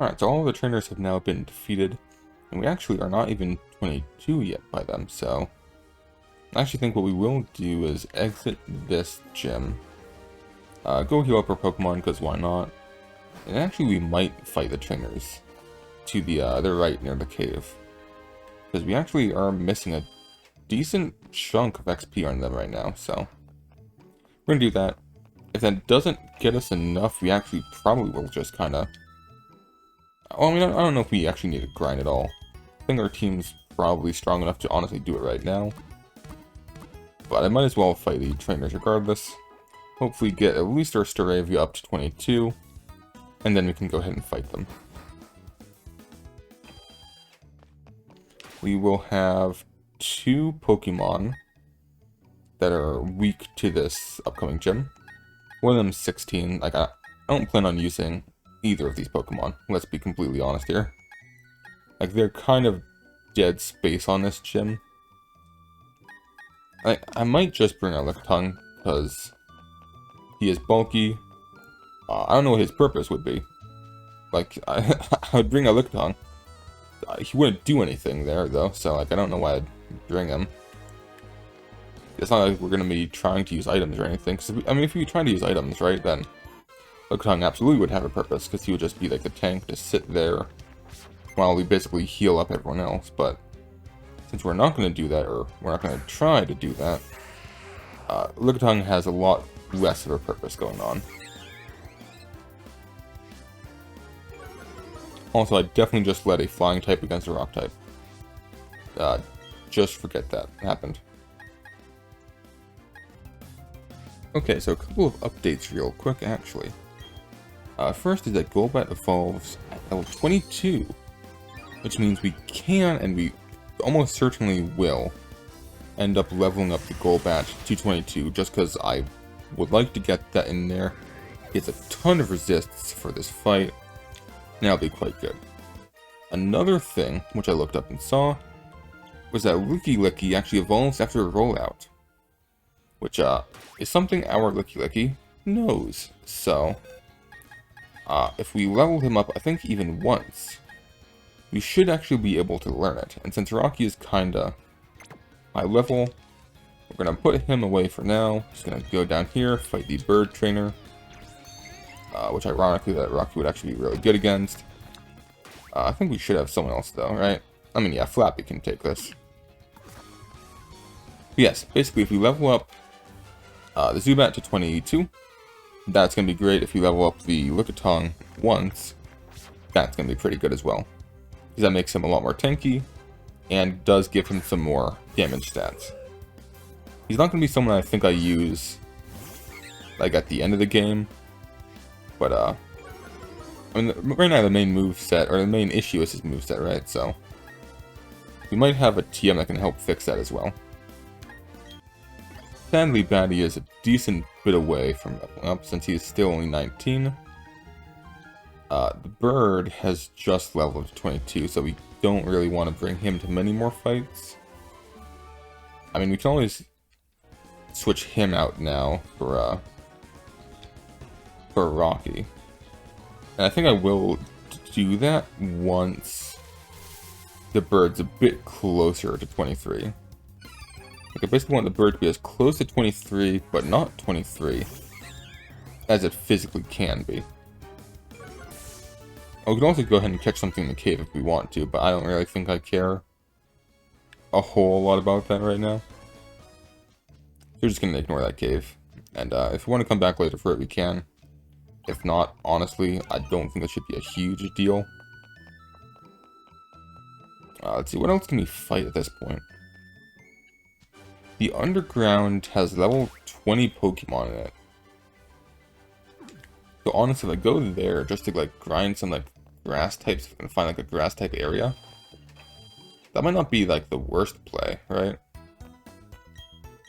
Alright, so all the trainers have now been defeated, and we actually are not even 22 yet by them, so I actually think what we will do is exit this gym, go heal up our Pokemon, because why not, and actually we might fight the trainers to the right near the cave, because we actually are missing a decent chunk of XP on them right now, so we're going to do that. If that doesn't get us enough, we actually probably will just kind of... Well, I mean, I don't know if we actually need to grind at all. I think our team's probably strong enough to honestly do it right now. But I might as well fight the trainers regardless. Hopefully get at least our Staravia up to 22. And then we can go ahead and fight them. We will have 2 Pokemon that are weak to this upcoming gym. One of them's 16. Like, I don't plan on using either of these Pokemon. Let's be completely honest here. Like, they're kind of dead space on this gym. I might just bring out Lickitung, because he is bulky. I don't know what his purpose would be. Like, I would bring out Lickitung. He wouldn't do anything there, though, so, like, I don't know why I'd bring him. It's not like we're going to be trying to use items or anything. Cause I mean, if we try to use items, right, then Lickitung absolutely would have a purpose, because he would just be like the tank to sit there while we basically heal up everyone else. But since we're not going to do that, or we're not going to try to do that, Lickitung has a lot less of a purpose going on. Also, I definitely just led a flying type against a rock type. Just forget that happened. Okay, so a couple of updates real quick, actually. First is that Golbat evolves at level 22, which means we can, and we almost certainly will, end up leveling up the Golbat to 22, just because I would like to get that in there. It's a ton of resists for this fight, and that'll be quite good. Another thing, which I looked up and saw, was that Licky actually evolves after a rollout, which is something our Licky knows. So, if we level him up, I think even once, we should actually be able to learn it. And since Rocky is kinda high level, we're gonna put him away for now. Just gonna go down here, fight the bird trainer, which ironically that Rocky would actually be really good against. I think we should have someone else though, right? I mean, yeah, Flappy can take this. But yes, basically if we level up the Zubat to 22, that's going to be great. If we level up the Lickitung once, that's going to be pretty good as well. Because that makes him a lot more tanky, and does give him some more damage stats. He's not going to be someone I think I use, like, at the end of the game. But, I mean, right now the main moveset, or the main issue is his moveset, right? So, we might have a TM that can help fix that as well. Sadly, Batty is a decent bit away from leveling up, since he is still only 19. The bird has just leveled to 22, so we don't really want to bring him to many more fights. I mean, we can always switch him out now for Rocky. And I think I will do that once the bird's a bit closer to 23. Like, I basically want the bird to be as close to 23, but not 23, as it physically can be. We can also go ahead and catch something in the cave if we want to, but I don't really think I care a whole lot about that right now. So we're just going to ignore that cave. And if we want to come back later for it, we can. If not, honestly, I don't think it should be a huge deal. Let's see, what else can we fight at this point? The underground has level 20 Pokemon in it. So honestly, if I go there just to like grind some like grass types and find like a grass type area, that might not be like the worst play, right?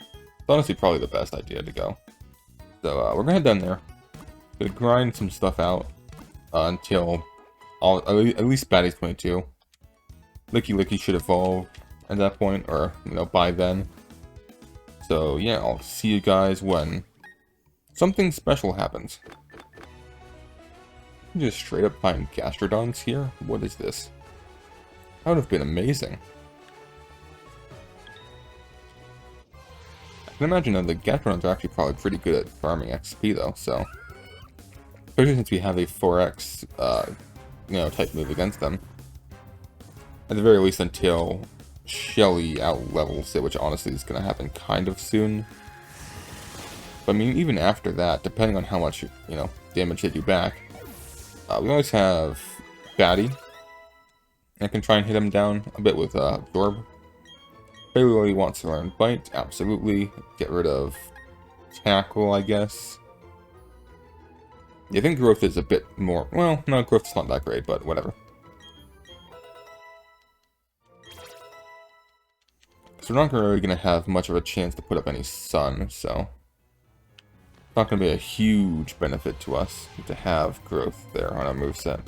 It's honestly probably the best idea to go. So we're gonna head down there. Gonna grind some stuff out until at least Batty's 22. Licky should evolve at that point, or you know, by then. So yeah, I'll see you guys when something special happens. can just straight up find Gastrodons here? What is this? That would have been amazing. I can imagine that the Gastrodons are actually probably pretty good at farming XP though, so... Especially since we have a 4X, type move against them. At the very least until Shelly out-levels it, which honestly is going to happen kind of soon. But I mean, even after that, depending on how much, damage they do back, we always have Batty. I can try and hit him down a bit with Absorb. Bailey wants to learn Bite, absolutely. Get rid of Tackle, I guess. Yeah, I think Growth is a bit more... Well, no, Growth's not that great, but whatever. So we're not really going to have much of a chance to put up any Sun, so... It's not going to be a huge benefit to us to have Growth there on our moveset.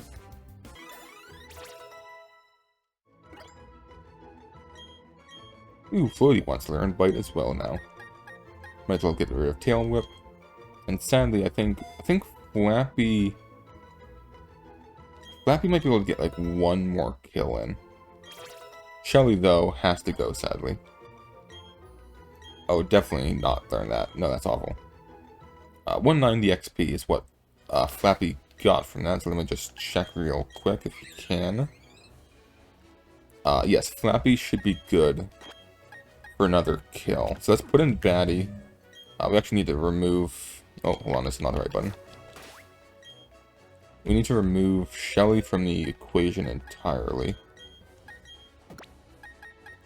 Ooh, Floaty wants to learn Bite as well now. Might as well get rid of Tail Whip. And sadly, I think Flappy might be able to get like one more kill in. Shelly, though, has to go, sadly. Oh, definitely not learn that. No, that's awful. 190 XP is what Flappy got from that, so let me just check real quick if you can. Yes, Flappy should be good for another kill. So let's put in Batty. We actually need to remove... Oh, hold on, this is not the right button. We need to remove Shelly from the equation entirely.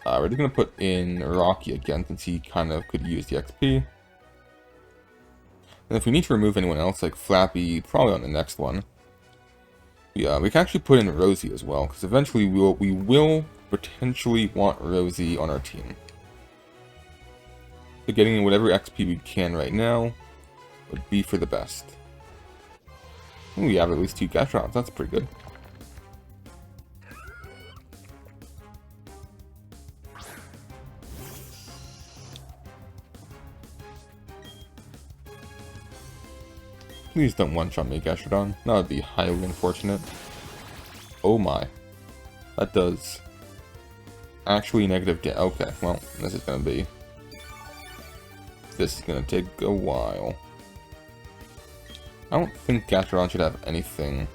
We're just going to put in Rocky again, since he kind of could use the XP. And if we need to remove anyone else, like Flappy, probably on the next one. Yeah, we can actually put in Rosie as well, because eventually we will potentially want Rosie on our team. So getting whatever XP we can right now would be for the best. Ooh, we have at least 2 Gastrodons, that's pretty good. Please don't one-shot me, Gastrodon. That would be highly unfortunate. Oh my. That does actually negative okay, well, this is gonna take a while. I don't think Gastrodon should have anything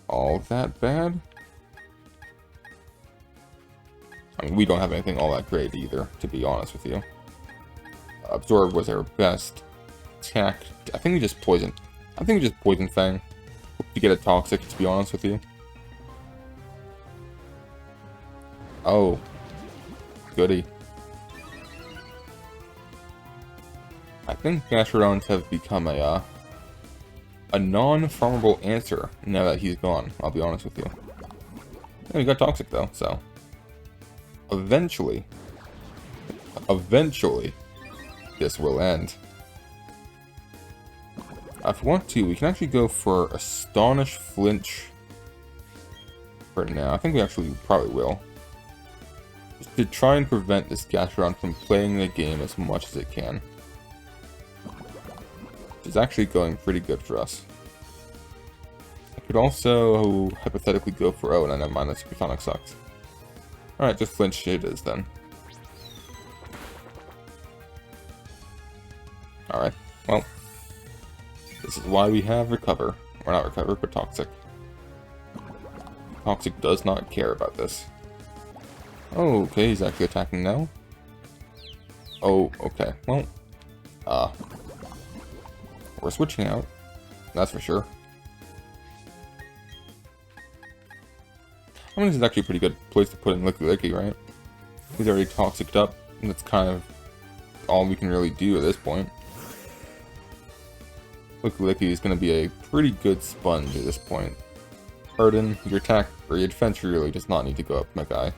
all that bad. I mean, we don't have anything all that great either, to be honest with you. Absorb was our best attack. I think we just Poison Fang to get a Toxic, to be honest with you. Oh. Goody. I think Gastrodons have become a non-farmable answer now that he's gone, I'll be honest with you. Yeah, we got Toxic though, so... Eventually, this will end. If we want to, we can actually go for Astonish Flinch for now. I think we actually probably will. Just to try and prevent this Gastrodon from playing the game as much as it can. Which is actually going pretty good for us. I could also hypothetically go for... Oh, no, never mind, that Supersonic sucks. Alright, just Flinch it is then. Alright, well. This is why we have Recover. Or not Recover, but Toxic. Toxic does not care about this. Oh, okay, he's actually attacking now. Oh, okay, well. We're switching out. That's for sure. I mean, this is actually a pretty good place to put in Licky, right? He's already Toxic'd up, and that's kind of all we can really do at this point. Licky is going to be a pretty good sponge at this point. Arden, your attack or your defense really does not need to go up, my guy.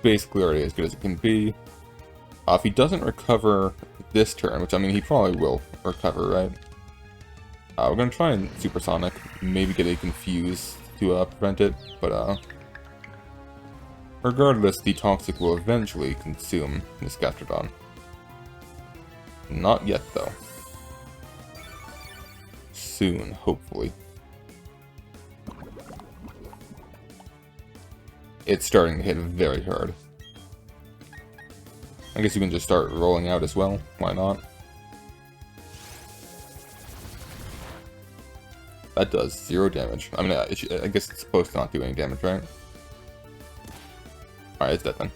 Basically already as good as it can be. If he doesn't recover this turn, which I mean he probably will recover, right? We're going to try and Supersonic, maybe get a Confuse to prevent it, but regardless, the Toxic will eventually consume this Gastrodon. Not yet, though. soon, hopefully. It's starting to hit very hard. I guess you can just start rolling out as well. Why not? That does 0 damage. I mean, I guess it's supposed to not do any damage, right? Alright, it's dead then.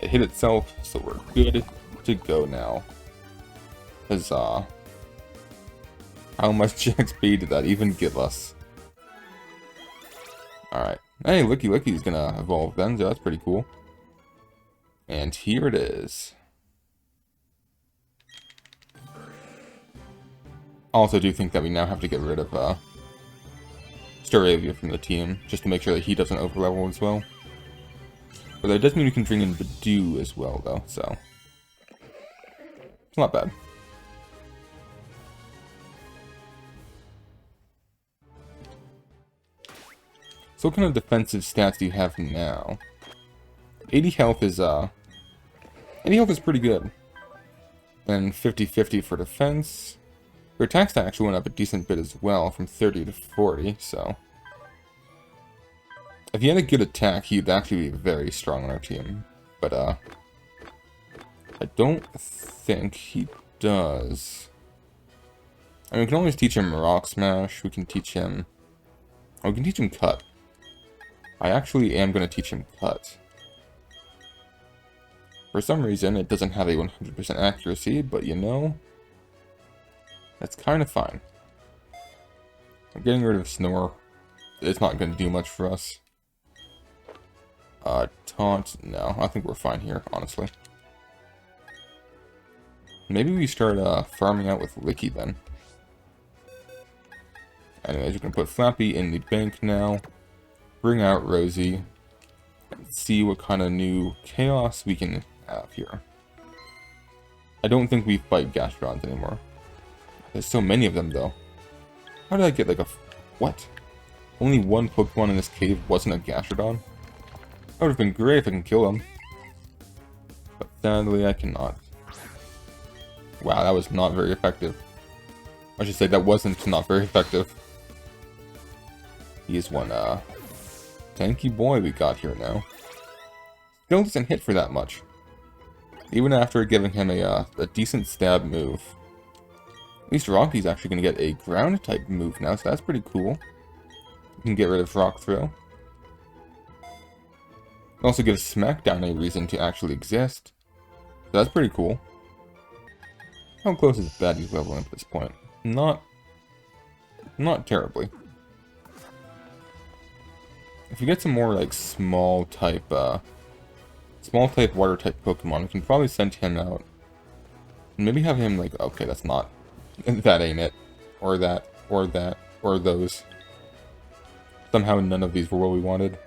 It hit itself, so we're good to go now. Huzzah. How much XP did that even give us? Alright. Hey, Licky's gonna evolve then, so that's pretty cool. And here it is. Also do think that we now have to get rid of Staravia from the team, just to make sure that he doesn't overlevel as well. But that does mean we can bring in Badoo as well, though, so... It's not bad. So what kind of defensive stats do you have now? 80 health is pretty good. Then 50-50 for defense. Your attack stat actually went up a decent bit as well, from 30 to 40, so... If he had a good attack, he'd actually be very strong on our team. But, I don't think he does. I mean, we can always teach him Rock Smash, we can teach him... Oh, we can teach him Cut. I actually am going to teach him Cut. For some reason, it doesn't have a 100% accuracy, but you know... That's kind of fine. Getting rid of Snore, it's not going to do much for us. Taunt, no, I think we're fine here, honestly. Maybe we start farming out with Licky then. Anyways, we can put Flappy in the bank now. Bring out Rosie. And see what kind of new chaos we can have here. I don't think we fight Gastrodons anymore. There's so many of them, though. How did I get, like, a... What? Only one Pokemon in this cave wasn't a Gastrodon? That would have been great if I can kill him. But sadly, I cannot. Wow, that was not very effective. I should say, that wasn't not very effective. He is one, tanky boy we got here now. Still doesn't hit for that much. Even after giving him a decent stab move. At least Rocky's actually going to get a ground-type move now, so that's pretty cool. We can get rid of Rock Throw. It also gives Smackdown a reason to actually exist. So that's pretty cool. How close is Batty's leveling at this point? Not terribly. If we get some more, like, small-type water-type Pokemon, we can probably send him out. Maybe have him, like, okay, that's not... That ain't it. Or that. Or that. Or those. Somehow none of these were what we wanted.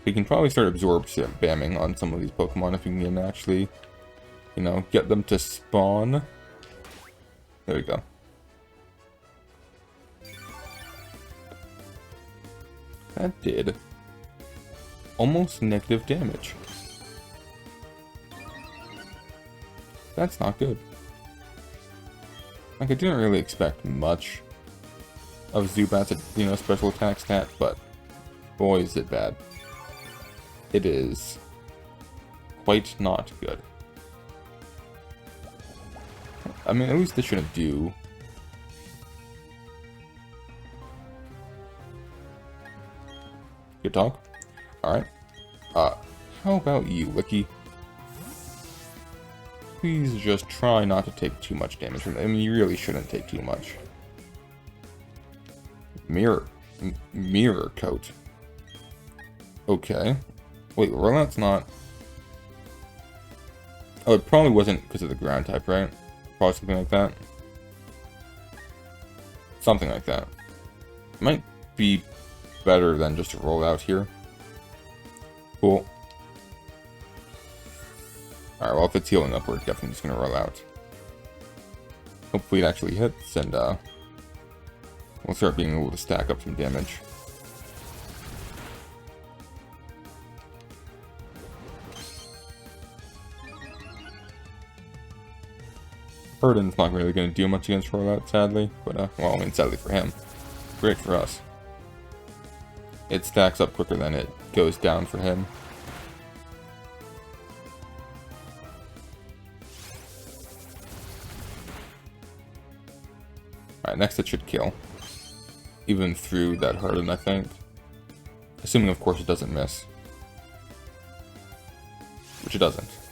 We can probably start Absorb spamming on some of these Pokemon if we can actually, you know, get them to spawn. There we go. That did almost negative damage. That's not good. Like, I didn't really expect much of Zubat's, you know, special attack stat, but boy is it bad. It is quite not good. I mean, at least this shouldn't do. Good talk. Alright. How about you, Licky? Please just try not to take too much damage from it. I mean, you really shouldn't take too much. Mirror Coat. Okay. Wait, Rollout's not... Oh, it probably wasn't because of the ground type, right? Probably something like that. Something like that. It might be better than just a rollout here. Cool. Alright, well, if it's healing up, we're definitely just gonna roll out. Hopefully it actually hits, and we'll start being able to stack up some damage. Harden's not really going to do much against Rollout, sadly. But, well, I mean, sadly for him. Great for us. It stacks up quicker than it goes down for him. Alright, next it should kill. Even through that Harden, I think. Assuming, of course, it doesn't miss. Which it doesn't.